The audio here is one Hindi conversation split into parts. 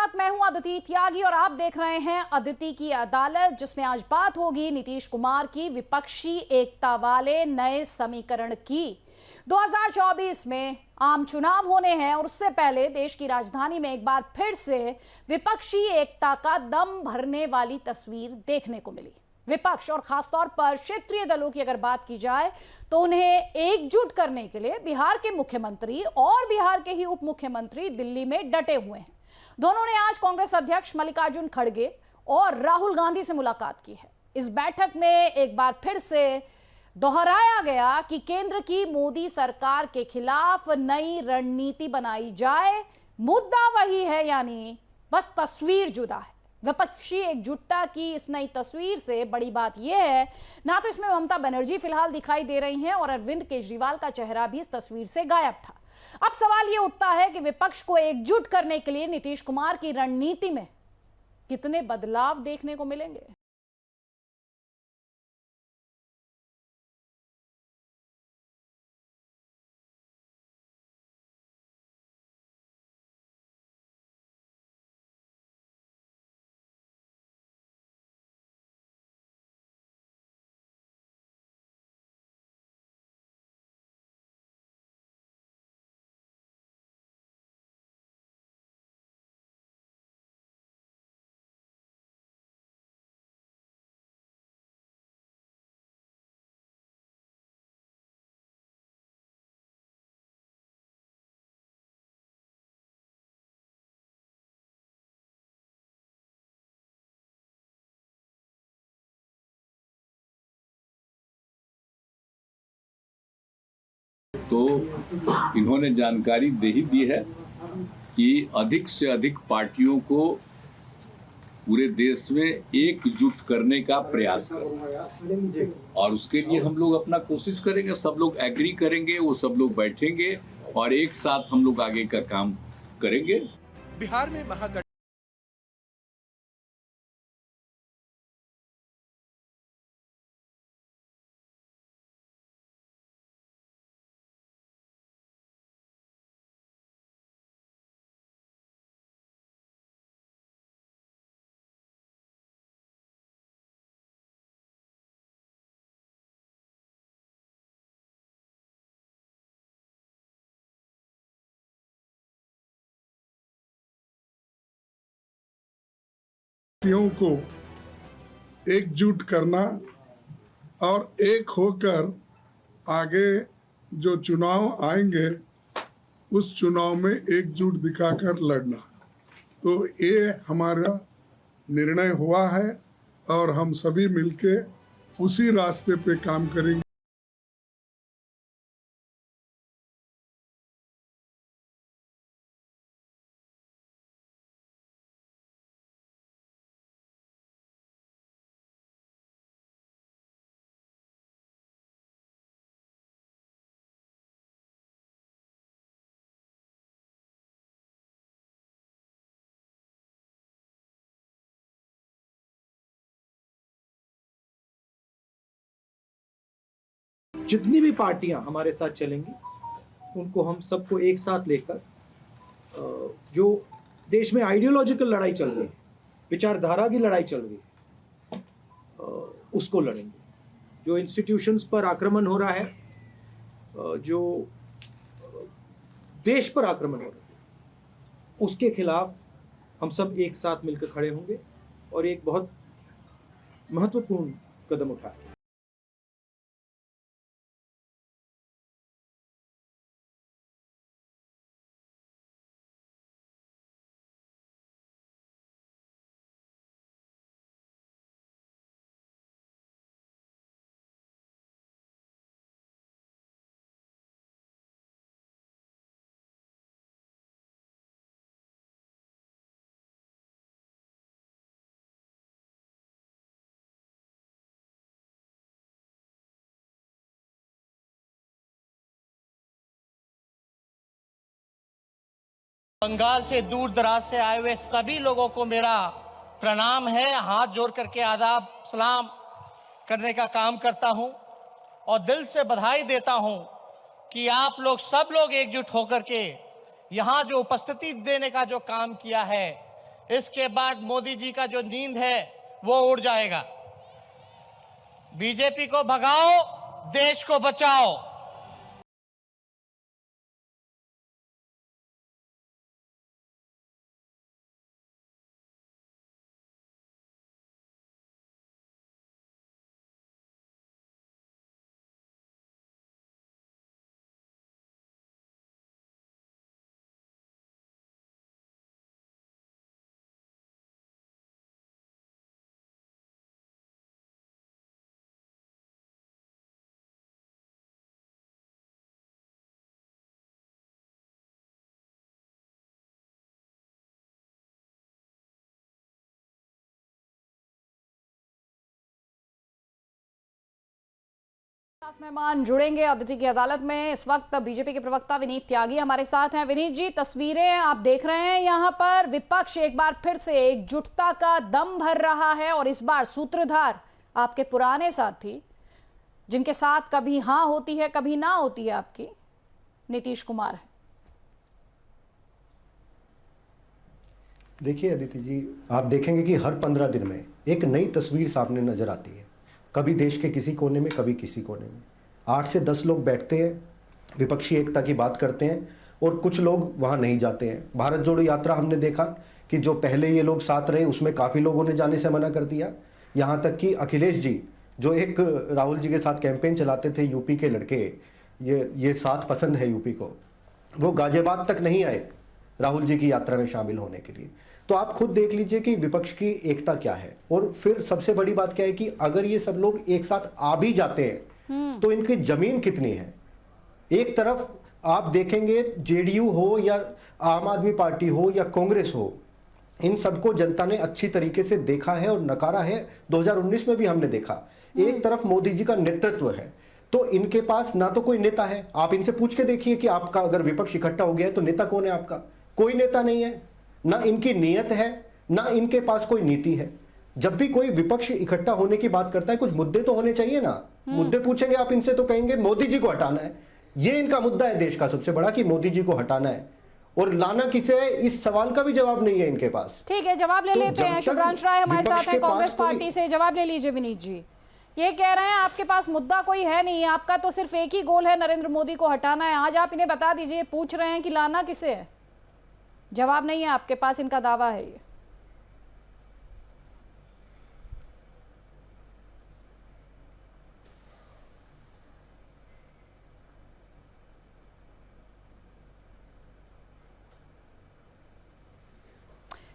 साथ मैं हूं अदिति त्यागी और आप देख रहे हैं अदिति की अदालत, जिसमें आज बात होगी नीतीश कुमार की विपक्षी एकता वाले नए समीकरण की। 2024 में आम चुनाव होने हैं और उससे पहले देश की राजधानी में एक बार फिर से विपक्षी एकता का दम भरने वाली तस्वीर देखने को मिली। विपक्ष और खासतौर पर क्षेत्रीय दलों की अगर बात की जाए तो उन्हें एकजुट करने के लिए बिहार के मुख्यमंत्री और बिहार के ही उप मुख्यमंत्री दिल्ली में डटे हुए हैं। दोनों ने आज कांग्रेस अध्यक्ष मल्लिकार्जुन खड़गे और राहुल गांधी से मुलाकात की है। इस बैठक में एक बार फिर से दोहराया गया कि केंद्र की मोदी सरकार के खिलाफ नई रणनीति बनाई जाए। मुद्दा वही है, यानी बस तस्वीर जुदा है। विपक्षी एकजुटता की इस नई तस्वीर से बड़ी बात यह है, ना तो इसमें ममता बनर्जी फिलहाल दिखाई दे रही हैं और अरविंद केजरीवाल का चेहरा भी इस तस्वीर से गायब था। अब सवाल यह उठता है कि विपक्ष को एकजुट करने के लिए नीतीश कुमार की रणनीति में कितने बदलाव देखने को मिलेंगे। तो इन्होंने जानकारी दे ही दी है कि अधिक से अधिक पार्टियों को पूरे देश में एकजुट करने का प्रयास करें और उसके लिए हम लोग अपना कोशिश करेंगे। सब लोग एग्री करेंगे, वो सब लोग बैठेंगे और एक साथ हम लोग आगे का काम करेंगे। बिहार में महागठबंधन को एकजुट करना और एक होकर आगे जो चुनाव आएंगे उस चुनाव में एकजुट दिखाकर लड़ना। तो ये हमारा निर्णय हुआ है और हम सभी मिलके उसी रास्ते पे काम करेंगे। जितनी भी पार्टियां हमारे साथ चलेंगी उनको हम सबको एक साथ लेकर जो देश में आइडियोलॉजिकल लड़ाई चल रही है, विचारधारा की लड़ाई चल रही है, उसको लड़ेंगे। जो इंस्टीट्यूशंस पर आक्रमण हो रहा है, जो देश पर आक्रमण हो रहा है, उसके खिलाफ हम सब एक साथ मिलकर खड़े होंगे और एक बहुत महत्वपूर्ण कदम उठाएंगे। बंगाल से दूर दराज से आए हुए सभी लोगों को मेरा प्रणाम है। हाथ जोड़ करके आदाब सलाम करने का काम करता हूं और दिल से बधाई देता हूं कि आप लोग सब लोग एकजुट होकर के यहां जो उपस्थिति देने का जो काम किया है, इसके बाद मोदी जी का जो नींद है वो उड़ जाएगा। बीजेपी को भगाओ, देश को बचाओ। खास मेहमान जुड़ेंगे अदिति की अदालत में। इस वक्त बीजेपी के प्रवक्ता विनीत त्यागी हमारे साथ हैं। विनीत जी, तस्वीरें आप देख रहे हैं, यहां पर विपक्ष एक बार फिर से एकजुटता का दम भर रहा है और इस बार सूत्रधार आपके पुराने साथी, जिनके साथ कभी हां होती है कभी ना होती है आपकी, नीतीश कुमार है। देखिए अदिति जी, आप देखेंगे कि हर 15 दिन में एक नई तस्वीर सामने नजर आती है। कभी देश के किसी कोने में, कभी किसी कोने में 8 से 10 लोग बैठते हैं, विपक्षी एकता की बात करते हैं और कुछ लोग वहाँ नहीं जाते हैं। भारत जोड़ो यात्रा हमने देखा कि जो पहले ये लोग साथ रहे उसमें काफ़ी लोगों ने जाने से मना कर दिया। यहाँ तक कि अखिलेश जी, जो एक राहुल जी के साथ कैंपेन चलाते थे, यूपी के लड़के, ये साथ पसंद है यूपी को, वो गाजियाबाद तक नहीं आए राहुल जी की यात्रा में शामिल होने के लिए। तो आप खुद देख लीजिए कि विपक्ष की एकता क्या है। और फिर सबसे बड़ी बात क्या है कि अगर ये सब लोग एक साथ आ भी जाते हैं तो इनकी जमीन कितनी है। एक तरफ आप देखेंगे जेडीयू हो या आम आदमी पार्टी हो या कांग्रेस हो, इन सबको जनता ने अच्छी तरीके से देखा है और नकारा है। 2019 में भी हमने देखा। एक तरफ मोदी जी का नेतृत्व है, तो इनके पास ना तो कोई नेता है। आप इनसे पूछ के देखिए कि आपका अगर विपक्ष इकट्ठा हो गया है तो नेता कौन है आपका? कोई नेता नहीं है। ना इनकी नीयत है, ना इनके पास कोई नीति है। जब भी कोई विपक्ष इकट्ठा होने की बात करता है, कुछ मुद्दे तो होने चाहिए ना। मुद्दे पूछेंगे आप इनसे तो कहेंगे मोदी जी को हटाना है। ये इनका मुद्दा है देश का सबसे बड़ा, कि मोदी जी को हटाना है। और लाना किसे है, इस सवाल का भी जवाब नहीं है इनके पास। ठीक है, जवाब ले लेते हैं। शुभ्रांश राय हमारे साथ हैं कांग्रेस पार्टी से। जवाब ले लीजिए विनीत जी। ये कह रहे हैं आपके पास मुद्दा कोई है नहीं, आपका तो सिर्फ एक ही गोल है, नरेंद्र मोदी को हटाना है। आज आप इन्हें बता दीजिए, पूछ रहे हैं कि लाना किसे है। जवाब नहीं है आपके पास, इनका दावा है ये।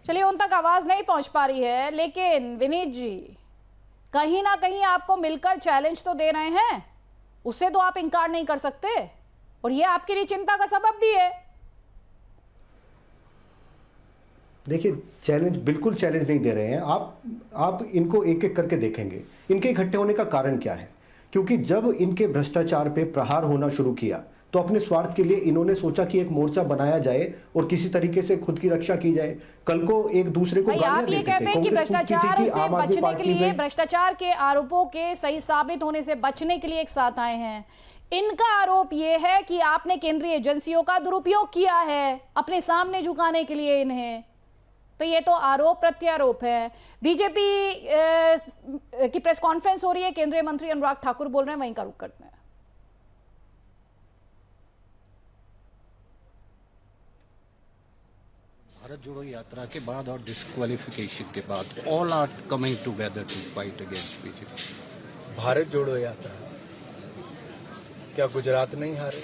चलिए, उन तक आवाज नहीं पहुंच पा रही है, लेकिन विनीत जी कहीं ना कहीं आपको मिलकर चैलेंज तो दे रहे हैं, उससे तो आप इनकार नहीं कर सकते, और ये आपके लिए चिंता का सबब भी है। देखिए, चैलेंज बिल्कुल चैलेंज नहीं दे रहे हैं। आप इनको एक एक करके देखेंगे, इनके इकट्ठे होने का कारण क्या है। क्योंकि जब इनके भ्रष्टाचार पे प्रहार होना शुरू किया तो अपने स्वार्थ के लिए इन्होंने सोचा कि एक मोर्चा बनाया जाए और किसी तरीके से खुद की रक्षा की जाए। कल को एक दूसरे को गालियां देते थे। आप ये कहते हैं कि भ्रष्टाचार से बचने के लिए, भ्रष्टाचार के आरोपों के सही साबित होने से बचने के लिए एक साथ आए हैं। इनका आरोप यह है कि आपने केंद्रीय एजेंसियों का दुरुपयोग किया है अपने सामने झुकाने के लिए इन्हें। तो ये तो आरोप प्रत्यारोप है। बीजेपी की प्रेस कॉन्फ्रेंस हो रही है, केंद्रीय मंत्री अनुराग ठाकुर बोल रहे हैं, वहीं का रुख करते हैं। भारत जोड़ो यात्रा के बाद और डिस्क्वालिफिकेशन के बाद all are coming together to fight against BJP. Bharat Jodo Yatra, क्या गुजरात नहीं हारे?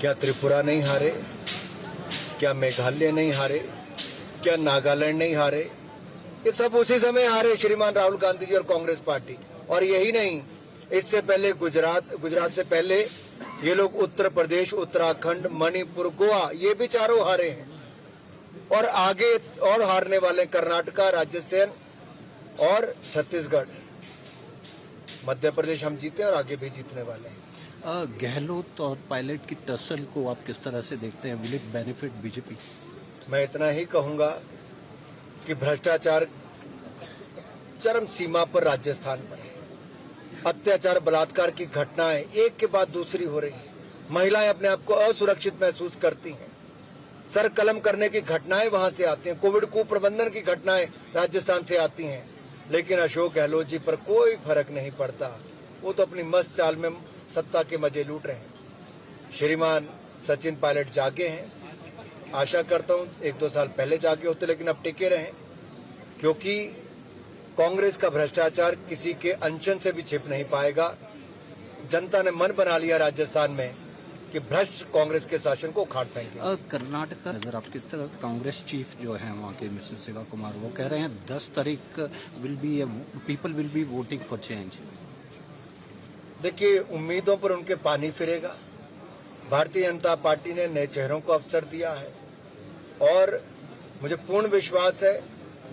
क्या त्रिपुरा नहीं हारे? क्या मेघालय नहीं हारे? क्या नागालैंड नहीं हारे? ये सब उसी समय हारे श्रीमान राहुल गांधी जी और कांग्रेस पार्टी। और यही नहीं, इससे पहले गुजरात से पहले ये लोग उत्तर प्रदेश, उत्तराखंड, मणिपुर, गोवा, ये भी चारों हारे हैं। और आगे और हारने वाले कर्नाटका, राजस्थान और छत्तीसगढ़। मध्य प्रदेश हम जीते और आगे भी जीतने वाले हैं। गहलोत और पायलट की टसल को आप किस तरह से देखते हैं? Will it benefit BJP? मैं इतना ही कहूंगा कि भ्रष्टाचार चरम सीमा पर राजस्थान पर है। अत्याचार, बलात्कार की घटनाएं एक के बाद दूसरी हो रही है। महिलाएं अपने आप को असुरक्षित महसूस करती हैं। सर कलम करने की घटनाएं वहां से आती हैं, कोविड कुप्रबंधन की घटनाएं राजस्थान से आती हैं, लेकिन अशोक गहलोत जी पर कोई फर्क नहीं पड़ता। वो तो अपनी मस्त चाल में सत्ता के मजे लूट रहे हैं। श्रीमान सचिन पायलट जागे हैं, आशा करता हूं 1-2 साल पहले जागे होते, लेकिन अब टिके रहे, क्योंकि कांग्रेस का भ्रष्टाचार किसी के अनशन से भी छिप नहीं पाएगा। जनता ने मन बना लिया राजस्थान में कि भ्रष्ट कांग्रेस के शासन को उखाड़ फेंके। कर्नाटक का नजर आप किस तरह कांग्रेस चीफ जो है वहाँ के मिस्टर शिवा कुमार, वो कह रहे हैं 10 तारीख people will be voting for change. देखिए, उम्मीदों पर उनके पानी फिरेगा। भारतीय जनता पार्टी ने नए चेहरों को अवसर दिया है और मुझे पूर्ण विश्वास है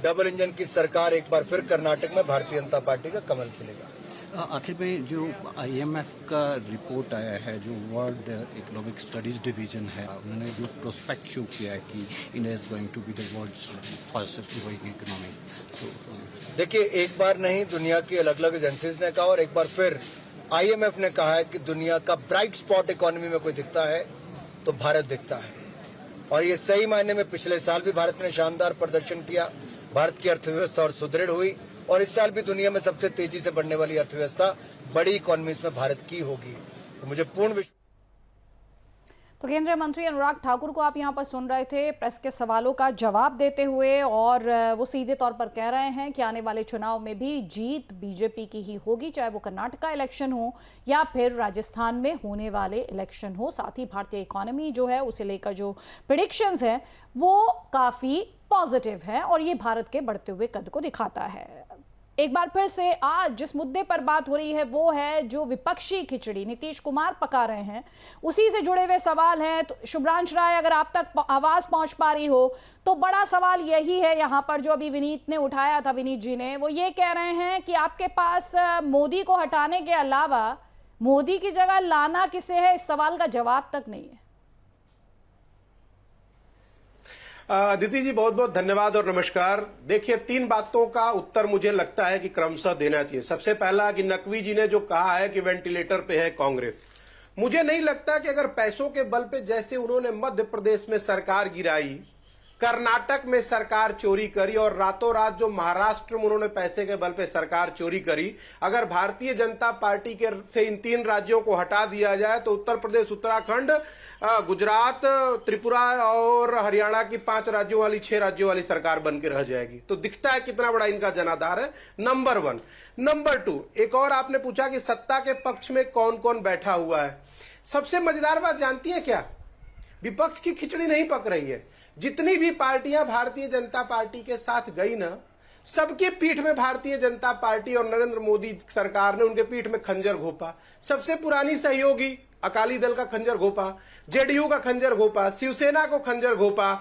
डबल इंजन की सरकार एक बार फिर कर्नाटक में भारतीय जनता पार्टी का कमल खिलेगा। आखिर में जो IMF का रिपोर्ट आया है, जो वर्ल्ड इकोनॉमिक स्टडीज डिवीजन है, उन्होंने जो प्रोस्पेक्ट शो किया है कि India is going to be the world's fastest growing economy. देखिए, एक बार नहीं, दुनिया की अलग अलग एजेंसीज ने कहा और एक बार फिर IMF ने कहा है कि दुनिया का ब्राइट स्पॉट इकोनॉमी में कोई दिखता है तो भारत दिखता है। और ये सही मायने में पिछले साल भी भारत ने शानदार प्रदर्शन किया, भारत की अर्थव्यवस्था और सुदृढ़ हुई और इस साल भी दुनिया में सबसे तेजी से बढ़ने वाली अर्थव्यवस्था बड़ी इकोनॉमीज में भारत की होगी। तो मुझे पूर्ण विश्वास। तो केंद्रीय मंत्री अनुराग ठाकुर को आप यहां पर सुन रहे थे प्रेस के सवालों का जवाब देते हुए, और वो सीधे तौर पर कह रहे हैं कि आने वाले चुनाव में भी जीत बीजेपी की ही होगी, चाहे वो कर्नाटक का इलेक्शन हो या फिर राजस्थान में होने वाले इलेक्शन हो। साथ ही भारतीय इकोनॉमी जो है उसे लेकर जो प्रेडिक्शंस हैं वो काफ़ी पॉजिटिव है और ये भारत के बढ़ते हुए कद को दिखाता है। एक बार फिर से आज जिस मुद्दे पर बात हो रही है वो है जो विपक्षी खिचड़ी नीतीश कुमार पका रहे हैं, उसी से जुड़े हुए सवाल हैं। तो शुभ्रांश राय, अगर आप तक आवाज पहुंच पा रही हो तो बड़ा सवाल यही है यहाँ पर जो अभी विनीत ने उठाया था, विनीत जी ने, वो ये कह रहे हैं कि आपके पास मोदी को हटाने के अलावा मोदी की जगह लाना किसे है, इस सवाल का जवाब तक नहीं है। अदिति जी बहुत बहुत धन्यवाद और नमस्कार। देखिए, 3 बातों का उत्तर मुझे लगता है कि क्रमशः देना चाहिए। सबसे पहला कि नकवी जी ने जो कहा है कि वेंटिलेटर पे है कांग्रेस, मुझे नहीं लगता कि अगर पैसों के बल पे जैसे उन्होंने मध्य प्रदेश में सरकार गिराई, कर्नाटक में सरकार चोरी करी और रातों रात जो महाराष्ट्र में उन्होंने पैसे के बल पे सरकार चोरी करी, अगर भारतीय जनता पार्टी के से इन 3 राज्यों को हटा दिया जाए तो उत्तर प्रदेश, उत्तराखंड, गुजरात, त्रिपुरा और हरियाणा की 5 राज्यों वाली 6 राज्यों वाली सरकार बन के रह जाएगी। तो दिखता है कितना बड़ा इनका जनाधार है, नंबर 1। नंबर 2, एक और आपने पूछा कि सत्ता के पक्ष में कौन कौन बैठा हुआ है। सबसे मजेदार बात जानती है क्या? विपक्ष की खिचड़ी नहीं पक रही है। जितनी भी पार्टियां भारतीय जनता पार्टी के साथ गई ना, सबके पीठ में भारतीय जनता पार्टी और नरेंद्र मोदी सरकार ने उनके पीठ में खंजर घोपा। सबसे पुरानी सहयोगी अकाली दल का खंजर घोपा, जेडीयू का खंजर घोपा, शिवसेना को खंजर घोपा,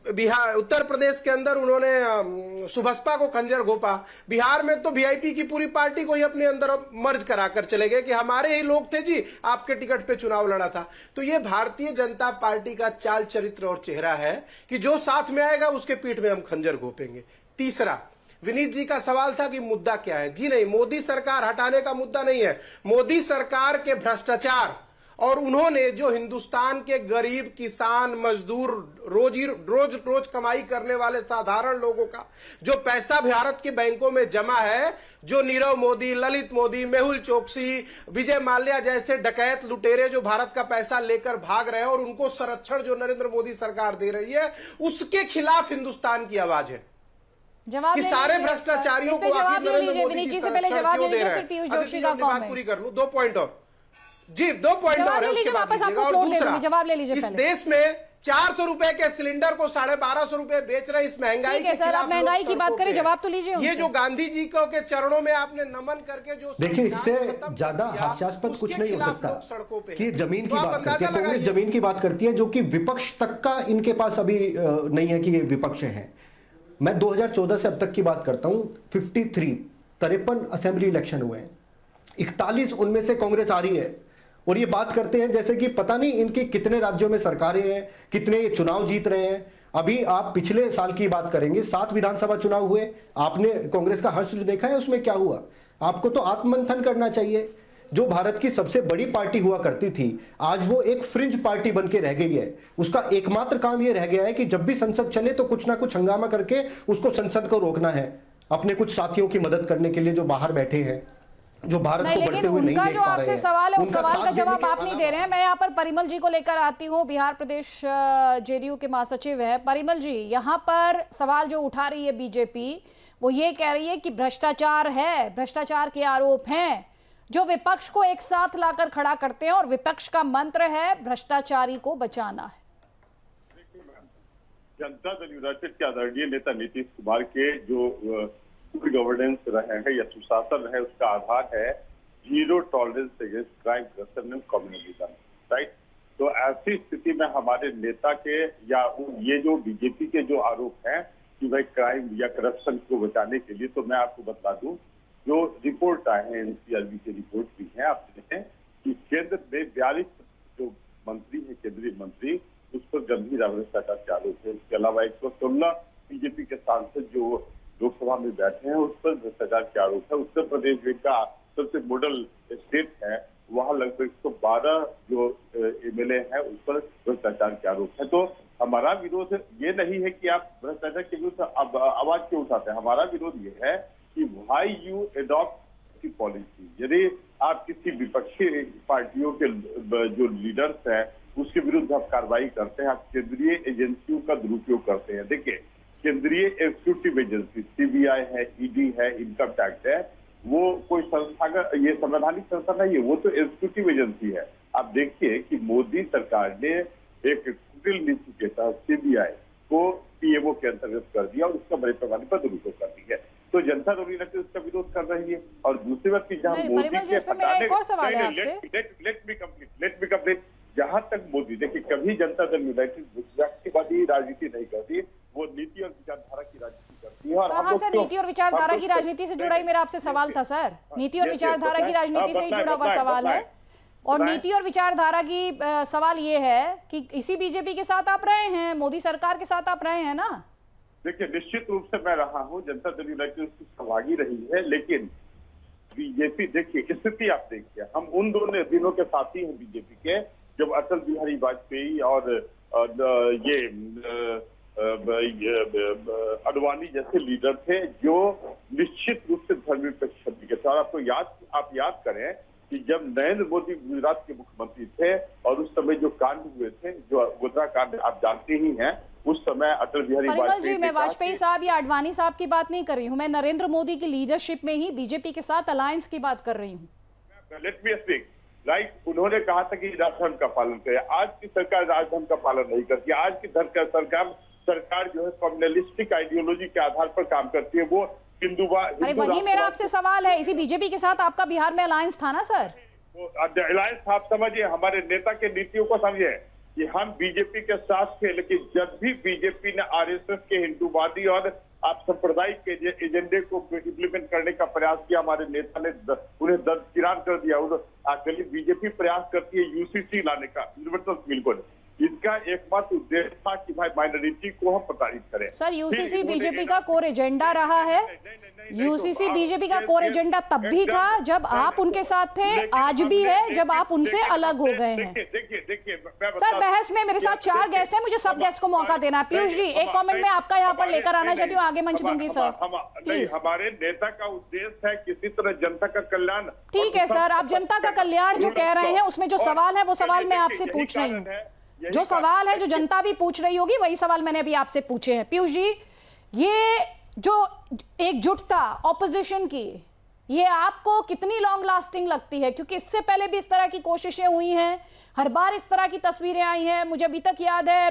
बिहार उत्तर प्रदेश के अंदर उन्होंने सुबसपा को खंजर घोपा, बिहार में तो वीआईपी की पूरी पार्टी को ही अपने अंदर मर्ज कराकर चले गए कि हमारे ही लोग थे जी, आपके टिकट पे चुनाव लड़ा था। तो ये भारतीय जनता पार्टी का चाल चरित्र और चेहरा है कि जो साथ में आएगा उसके पीठ में हम खंजर घोपेंगे। तीसरा, विनीत जी का सवाल था कि मुद्दा क्या है। जी नहीं, मोदी सरकार हटाने का मुद्दा नहीं है। मोदी सरकार के भ्रष्टाचार और उन्होंने जो हिंदुस्तान के गरीब, किसान, मजदूर, रोज कमाई करने वाले साधारण लोगों का जो पैसा भारत के बैंकों में जमा है, जो नीरव मोदी, ललित मोदी, मेहुल चोकसी, विजय माल्या जैसे डकैत लुटेरे जो भारत का पैसा लेकर भाग रहे हैं और उनको संरक्षण जो नरेंद्र मोदी सरकार दे रही है, उसके खिलाफ हिंदुस्तान की आवाज है कि सारे भ्रष्टाचारियों को आखिर नरेंद्र मोदी जी संरक्षण क्यों दे रहे हैं। बात पूरी कर लूं, 2 पॉइंट और जी, 2 पॉइंट और है उसके बाद और दूसरा, जवाब ले लीजिए। इस देश में 400 रुपए के सिलेंडर को 1250 रुपए बेच रहे हैं। इस महंगाई के सर, आप महंगाई की बात करें, जवाब तो लीजिए। ये जो गांधी जी को के चरणों में आपने नमन करके जो, देखिए, इससे ज्यादा हास्यास्पद कुछ नहीं हो सकता कि जमीन की बात करती है कांग्रेस, जमीन की बात करती है जो कि विपक्ष तक का इनके पास अभी नहीं है कि ये विपक्ष है। मैं 2014 से अब तक की बात करता हूं, 53 असेंबली इलेक्शन हुए हैं, 41 उनमें से कांग्रेस आ रही है और ये बात करते हैं जैसे कि पता नहीं इनके कितने राज्यों में सरकारें हैं, कितने ये चुनाव जीत रहे हैं। अभी आप पिछले साल की बात करेंगे, 7 विधानसभा चुनाव हुए, आपने कांग्रेस का हर्ष देखा है उसमें क्या हुआ? आपको तो आत्ममंथन करना चाहिए। जो भारत की सबसे बड़ी पार्टी हुआ करती थी, आज वो एक फ्रिंज पार्टी बन के रह गई है। उसका एकमात्र काम ये रह गया है कि जब भी संसद चले तो कुछ ना कुछ हंगामा करके उसको संसद को रोकना है, अपने कुछ साथियों की मदद करने के लिए जो बाहर बैठे हैं, जो भारत को बढ़ते हुए नहीं देख जो पा रहे आपसे हैं। सवाल है उस उनका सवाल साथ का देने जवाब के आप नहीं दे रहे हैं। मैं यहाँ पर परिमल जी को लेकर आती हूँ, बिहार प्रदेश जेडीयू के महासचिव है। परिमल जी, यहाँ पर सवाल जो उठा रही है बीजेपी, वो ये कह रही है कि भ्रष्टाचार है, भ्रष्टाचार के आरोप हैं जो विपक्ष को एक साथ लाकर खड़ा करते हैं, और विपक्ष का मंत्र है भ्रष्टाचारी को बचाना है। जनता दल यूनाइटेड के आदरणीय नेता नीतीश कुमार के जो गुड गवर्नेंस रहे हैं या सुशासन है, उसका आधार है zero tolerance against crime, corruption and communalism, right. तो ऐसी स्थिति में हमारे नेता के या ये जो बीजेपी के जो आरोप हैं कि भाई क्राइम या करप्शन को बचाने के लिए, तो मैं आपको बता दूं जो रिपोर्ट आए हैं, एनसीआरबी की रिपोर्ट भी है, आप देखें कि केंद्र में 42 जो मंत्री है, केंद्रीय मंत्री, उस पर गंभीर भ्रष्टाचार के आरोप है। इसके अलावा 116 बीजेपी के सांसद जो लोकसभा में बैठे हैं उस पर भ्रष्टाचार के आरोप है। उत्तर प्रदेश का सबसे मॉडल स्टेट है, वहां लगभग 112 जो एमएलए हैं उस पर भ्रष्टाचार के आरोप है। तो हमारा विरोध ये नहीं है कि आप भ्रष्टाचार के विरुद्ध आवाज क्यों उठाते हैं, हमारा विरोध ये है कि व्हाई यू एडॉप्ट की पॉलिसी। यदि आप किसी विपक्षी पार्टियों के जो लीडर्स हैं उसके विरुद्ध आप कार्रवाई करते हैं, आप केंद्रीय एजेंसियों का दुरुपयोग करते हैं। देखिए, केंद्रीय एग्जीक्यूटिव एजेंसी सीबीआई है, ईडी है, इनकम टैक्स है, वो कोई संस्थागत, ये संवैधानिक संस्था नहीं है, वो तो एग्जीक्यूटिव एजेंसी है। आप देखिए कि मोदी सरकार ने एक कुटिल नीति के तहत सीबीआई को पीएमओ के अंतर्गत कर दिया और उसका बड़े पैमाने पर दुरुपयोग कर दिया है। तो जनता दल यूनाइटेड उसका विरोध कर रही है। और दूसरी बात की जहां मोदी के लेट मी कंप्लीट, जहां तक मोदी, देखिए कभी जनता दल यूनाइटेड व्यक्तिवादी राजनीति नहीं करती, वो नीति और विचारधारा की राजनीति करती है। और कहां से नीति और विचारधारा की राजनीति से जुड़ा ही मेरा आपसे सवाल था सर। नीति और विचारधारा की राजनीति से ही जुड़ा हुआ सवाल है, और नीति और विचारधारा की सवाल ये है कि इसी बीजेपी के साथ आप रहे हैं, मोदी सरकार के साथ आप रहे हैं ना। देखिए, निश्चित रूप से मैं रहा हूं, जनता दल यूनाइटेड उसकी सहभागी रही है, लेकिन बीजेपी, देखिए स्थिति आप देखिए, हम उन दोनों दिनों के साथी हैं बीजेपी के, जब अटल बिहारी वाजपेयी और ये अडवाणी जैसे लीडर थे जो निश्चित रूप से धर्मनिरपेक्ष शब्द के थे। और आप याद करें कि जब नरेंद्र मोदी गुजरात के मुख्यमंत्री थे और उस समय जो कांड हुए थे, जो गोधरा कांड आप जानते ही हैं, उस समय अटल बिहारी वाजपेयी, मैं वाजपेयी साहब या अडवाणी साहब की बात नहीं कर रही हूँ, मैं नरेंद्र मोदी की लीडरशिप में ही बीजेपी के साथ अलायंस की बात कर रही हूँ। Let me speak, right. उन्होंने कहा था कि राजधर्म का पालन करे, आज की सरकार राजधर्म का पालन नहीं करती। आज की सरकार जो है कम्युनलिस्टिक आइडियोलॉजी के आधार पर काम करती है। वो अरे वही मेरा आपसे सवाल है, इसी बीजेपी के साथ आपका बिहार में अलायंस था ना सर। अलायंस आप समझिए, हमारे नेता के नीतियों को समझिए कि हम बीजेपी के साथ थे, लेकिन जब भी बीजेपी ने आरएसएस के हिंदूवादी और आप सांप्रदायिक एजेंडे को इम्प्लीमेंट करने का प्रयास किया, हमारे नेता ने उन्हें दरकिनार कर दिया। एक्चुअली बीजेपी प्रयास करती है यूसीसी लाने का, यूनिवर्सल सिविल कोड। इनका एकमात्र उद्देश्य था कि भाई माइनॉरिटी को हम प्रताड़ित करें। सर, यूसीसी बीजेपी का कोर एजेंडा रहा है। यूसीसी बीजेपी का कोर एजेंडा तब भी था जब आप उनके साथ थे, आज भी है जब आप उनसे अलग हो गए हैं। देखिए सर, बहस में मेरे साथ 4 गेस्ट हैं, मुझे सब गेस्ट को मौका देना है। पीयूष जी, एक कमेंट में आपका यहाँ पर लेकर आना चाहती हूँ, आगे मंच दूंगी सर प्लीज। हमारे नेता का उद्देश्य है किसी तरह जनता का कल्याण। ठीक है सर, आप जनता का कल्याण जो कह रहे हैं उसमें जो सवाल है वो सवाल मैं आपसे पूछ रही हूँ। जो सवाल है जो जनता भी पूछ रही होगी वही सवाल मैंने अभी आपसे पूछे हैं। पीयूष जी, ये जो एकजुटता ऑपोजिशन की, ये आपको कितनी लॉन्ग लास्टिंग लगती है? क्योंकि इससे पहले भी इस तरह की कोशिशें हुई हैं, हर बार इस तरह की तस्वीरें आई हैं। मुझे अभी तक याद है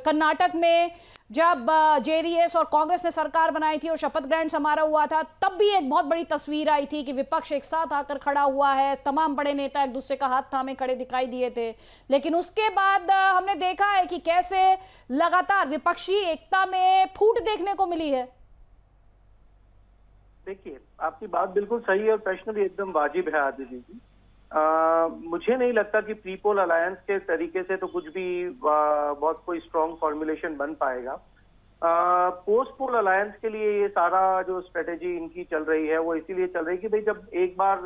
कर्नाटक में जब जेडीएस और कांग्रेस ने सरकार बनाई थी और शपथ ग्रहण समारोह हुआ था, तब भी एक बहुत बड़ी तस्वीर आई थी कि विपक्ष एक साथ आकर खड़ा हुआ है, तमाम बड़े नेता एक दूसरे का हाथ थामे खड़े दिखाई दिए थे। लेकिन उसके बाद हमने देखा है कि कैसे लगातार विपक्षी एकता में फूट देखने को मिली है। देखिए, आपकी बात बिल्कुल सही है और प्रश्न भी एकदम वाजिब है आदित्य जी। मुझे नहीं लगता कि प्री पोल अलायंस के तरीके से तो कुछ भी बहुत कोई स्ट्रॉन्ग फॉर्मुलेशन बन पाएगा। पोस्ट पोल अलायंस के लिए ये सारा जो स्ट्रेटेजी इनकी चल रही है वो इसीलिए चल रही है कि भाई जब एक बार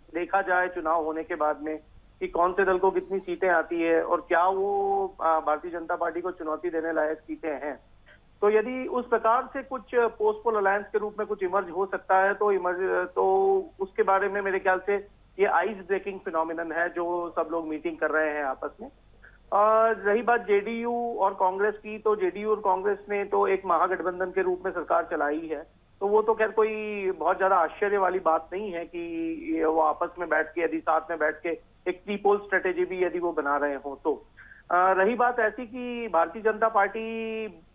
देखा जाए चुनाव होने के बाद में कि कौन से दल को कितनी सीटें आती है और क्या वो भारतीय जनता पार्टी को चुनौती देने लायक सीटें हैं। तो यदि उस प्रकार से कुछ पोस्ट पोल अलायंस के रूप में कुछ इमर्ज हो सकता है तो उसके बारे में मेरे ख्याल से ये आइस ब्रेकिंग फिनोमिनन है जो सब लोग मीटिंग कर रहे हैं आपस में। रही बात जेडीयू और कांग्रेस की, तो जेडीयू और कांग्रेस ने तो एक महागठबंधन के रूप में सरकार चलाई है, तो वो तो खैर कोई बहुत ज्यादा आश्चर्य वाली बात नहीं है कि वो आपस में बैठ के यदि साथ में बैठ के एक प्री पोल स्ट्रेटेजी भी यदि वो बना रहे हो तो। रही बात ऐसी कि भारतीय जनता पार्टी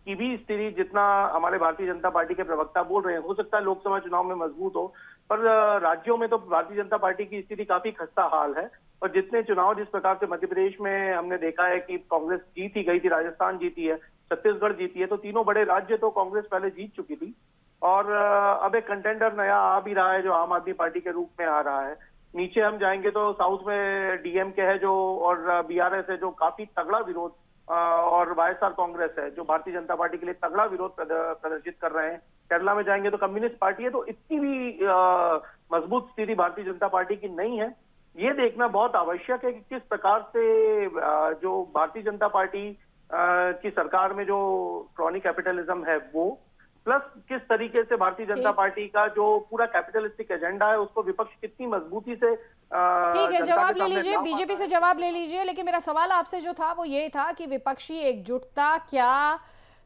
की भी स्थिति, जितना हमारे भारतीय जनता पार्टी के प्रवक्ता बोल रहे हैं, हो सकता है लोकसभा चुनाव में मजबूत हो, पर राज्यों में तो भारतीय जनता पार्टी की स्थिति काफी खस्ता हाल है। और जितने चुनाव जिस प्रकार से मध्य प्रदेश में हमने देखा है कि कांग्रेस जीत ही गई थी, राजस्थान जीती है, छत्तीसगढ़ जीती है, तो तीनों बड़े राज्य तो कांग्रेस पहले जीत चुकी थी और अब एक कंटेंडर नया आ भी रहा है जो आम आदमी पार्टी के रूप में आ रहा है। नीचे हम जाएंगे तो साउथ में डीएमके है जो और बीआरएस है जो काफी तगड़ा विरोध, और वाईएसआर कांग्रेस है जो भारतीय जनता पार्टी के लिए तगड़ा विरोध प्रदर्शित कर रहे हैं। केरला में जाएंगे तो कम्युनिस्ट पार्टी है, तो इतनी भी मजबूत स्थिति भारतीय जनता पार्टी की नहीं है। ये देखना बहुत आवश्यक है कि किस प्रकार से जो भारतीय जनता पार्टी की सरकार में जो क्रॉनी कैपिटलिज्म है वो, प्लस किस तरीके से भारतीय जनता पार्टी का जो पूरा कैपिटलिस्टिक एजेंडा है उसको विपक्ष कितनी मजबूती से ठीक है, जवाब ले लीजिए, बीजेपी से जवाब ले लीजिए। लेकिन मेरा सवाल आपसे जो था वो ये था कि विपक्षी एकजुटता क्या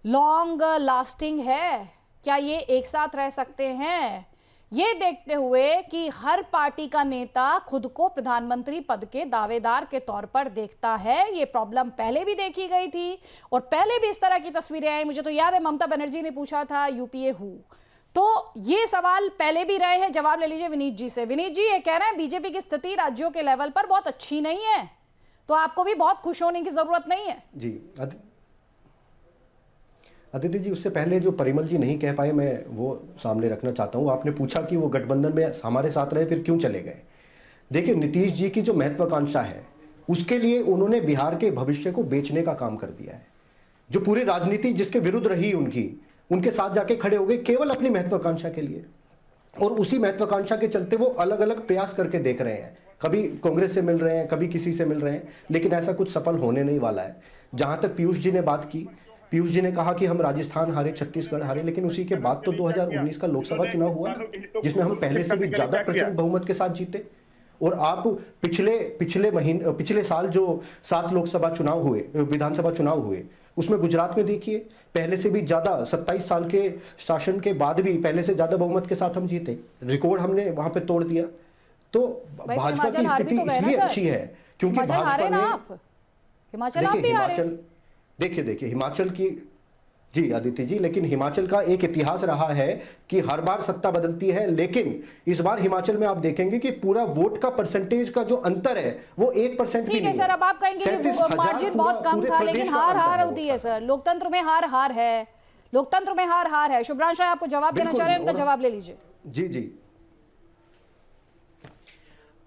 लॉन्ग लास्टिंग है, क्या ये एक साथ रह सकते हैं, ये देखते हुए कि हर पार्टी का नेता खुद को प्रधानमंत्री पद के दावेदार के तौर पर देखता है। ये प्रॉब्लम पहले भी देखी गई थी और पहले भी इस तरह की तस्वीरें आई। मुझे तो याद है ममता बनर्जी ने पूछा था यूपीए हूं, तो ये सवाल पहले भी रहे हैं। जवाब ले लीजिए विनीत जी से। विनीत जी ये कह रहे हैं बीजेपी की स्थिति राज्यों के लेवल पर बहुत अच्छी नहीं है, तो आपको भी बहुत खुश होने की जरूरत नहीं है। जी अदिति जी, उससे पहले जो परिमल जी नहीं कह पाए मैं वो सामने रखना चाहता हूँ। आपने पूछा कि वो गठबंधन में हमारे साथ रहे फिर क्यों चले गए। देखिए, नीतीश जी की जो महत्वाकांक्षा है उसके लिए उन्होंने बिहार के भविष्य को बेचने का काम कर दिया है। जो पूरी राजनीति जिसके विरुद्ध रही उनके साथ जाके खड़े हो गए केवल अपनी महत्वाकांक्षा के लिए, और उसी महत्वाकांक्षा के चलते वो अलग अलग प्रयास करके देख रहे हैं। कभी कांग्रेस से मिल रहे हैं, कभी किसी से मिल रहे हैं, लेकिन ऐसा कुछ सफल होने नहीं वाला है। जहां तक पीयूष जी ने बात की, पीयूष जी ने कहा कि हम राजस्थान हारे, छत्तीसगढ़ हारे, लेकिन उसी के बाद तो 2019 का लोकसभा चुनाव हुआ जिसमें हम पहले से भी ज्यादा प्रचंड बहुमत के साथ जीते। और आप पिछले साल जो 7 लोकसभा चुनाव हुए, विधानसभा चुनाव हुए, उसमें गुजरात में देखिए पहले से भी ज्यादा 27 साल के शासन के बाद भी पहले से ज्यादा बहुमत के साथ हम जीते। रिकॉर्ड हमने वहां पे तोड़ दिया। तो भाजपा की स्थिति इसलिए अच्छी है क्योंकि भाजपा ने देखिए हिमाचल की, जी आदित्य जी, लेकिन हिमाचल का एक इतिहास रहा है कि हर बार सत्ता बदलती है, लेकिन इस बार हिमाचल में आप देखेंगे कि पूरा वोट का परसेंटेज का जो अंतर है वो 1% भी नहीं है। सर, अब आप कहेंगे कि मार्जिन बहुत कम था, लेकिन हार होती है सर, लोकतंत्र में हार है, लोकतंत्र में हार है। शुभ्रांश राय आपको जवाब देना चाह रहे हैं, उनका जवाब ले लीजिए। जी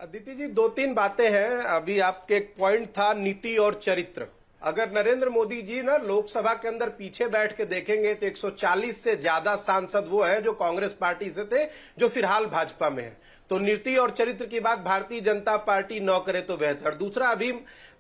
अदिति जी, 2-3 बातें हैं। अभी आपके एक पॉइंट था नीति और चरित्र। अगर नरेंद्र मोदी जी ना लोकसभा के अंदर पीछे बैठ के देखेंगे तो 140 से ज्यादा सांसद वो है जो कांग्रेस पार्टी से थे, जो फिलहाल भाजपा में है। तो नीति और चरित्र की बात भारतीय जनता पार्टी न करे तो बेहतर। दूसरा, अभी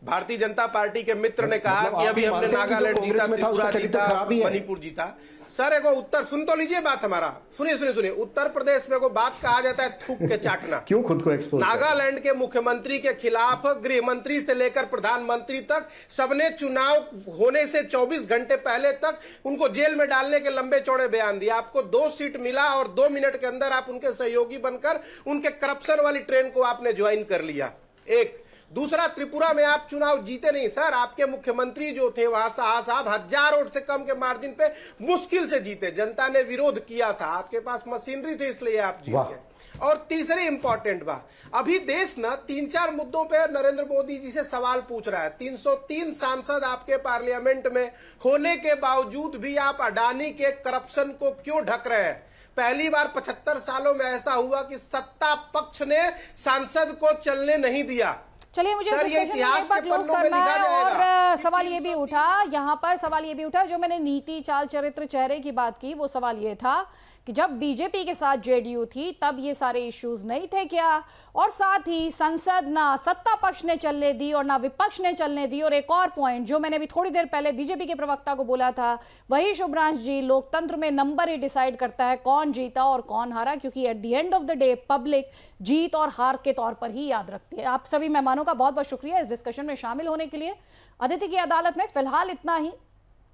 भारतीय जनता पार्टी के मित्र ने कहा कि अभी हमने नागालैंड जीता, त्रिपुरा जीता, मणिपुर जीता। सर एगो उत्तर सुन तो लीजिए बात हमारा, सुनिए। उत्तर प्रदेश में को बात कहा जाता है थूक के चाटना। क्यों खुद को एक्सपोज? नागालैंड के मुख्यमंत्री के खिलाफ गृह मंत्री से लेकर प्रधानमंत्री तक सबने चुनाव होने से 24 घंटे पहले तक उनको जेल में डालने के लंबे चौड़े बयान दिए। आपको 2 सीट मिला और 2 मिनट के अंदर आप उनके सहयोगी बनकर उनके करप्शन वाली ट्रेन को आपने ज्वाइन कर लिया। एक दूसरा, त्रिपुरा में आप चुनाव जीते नहीं सर, आपके मुख्यमंत्री जो थे वहां शाह साहब 1000 वोट से कम के मार्जिन पे मुश्किल से जीते। जनता ने विरोध किया था, आपके पास मशीनरी थी इसलिए आप जीत गए। और तीसरी इंपॉर्टेंट बात, अभी देश ना 3-4 मुद्दों पे नरेंद्र मोदी जी से सवाल पूछ रहा है। 303 सांसद आपके पार्लियामेंट में होने के बावजूद भी आप अडानी के करप्शन को क्यों ढक रहे हैं? पहली बार 75 सालों में ऐसा हुआ कि सत्ता पक्ष ने सांसद को चलने नहीं दिया। चलिए मुझे सर, इस ये डिस्कशन को इतिहास एक बार के क्लोज पन्नों में करना लिखा है जाएगा। और सवाल ये भी उठा, यहाँ पर सवाल ये भी उठा, जो मैंने नीति चाल चरित्र चेहरे की बात की, वो सवाल ये था कि जब बीजेपी के साथ जेडीयू थी तब ये सारे इश्यूज नहीं थे क्या, और साथ ही संसद ना सत्ता पक्ष ने चलने दी और ना विपक्ष ने चलने दी। और एक और पॉइंट जो मैंने भी थोड़ी देर पहले बीजेपी के प्रवक्ता को बोला था, वही शुभ्रांश जी, लोकतंत्र में नंबर ही डिसाइड करता है कौन जीता और कौन हारा, क्योंकि at the end of the day public जीत और हार के तौर पर ही याद रखती है। आप सभी मेहमानों का बहुत बहुत शुक्रिया इस डिस्कशन में शामिल होने के लिए। अदिति की अदालत में फिलहाल इतना ही।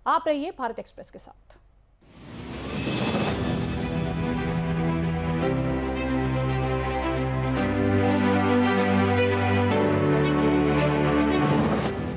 आप रहिए भारत एक्सप्रेस के साथ।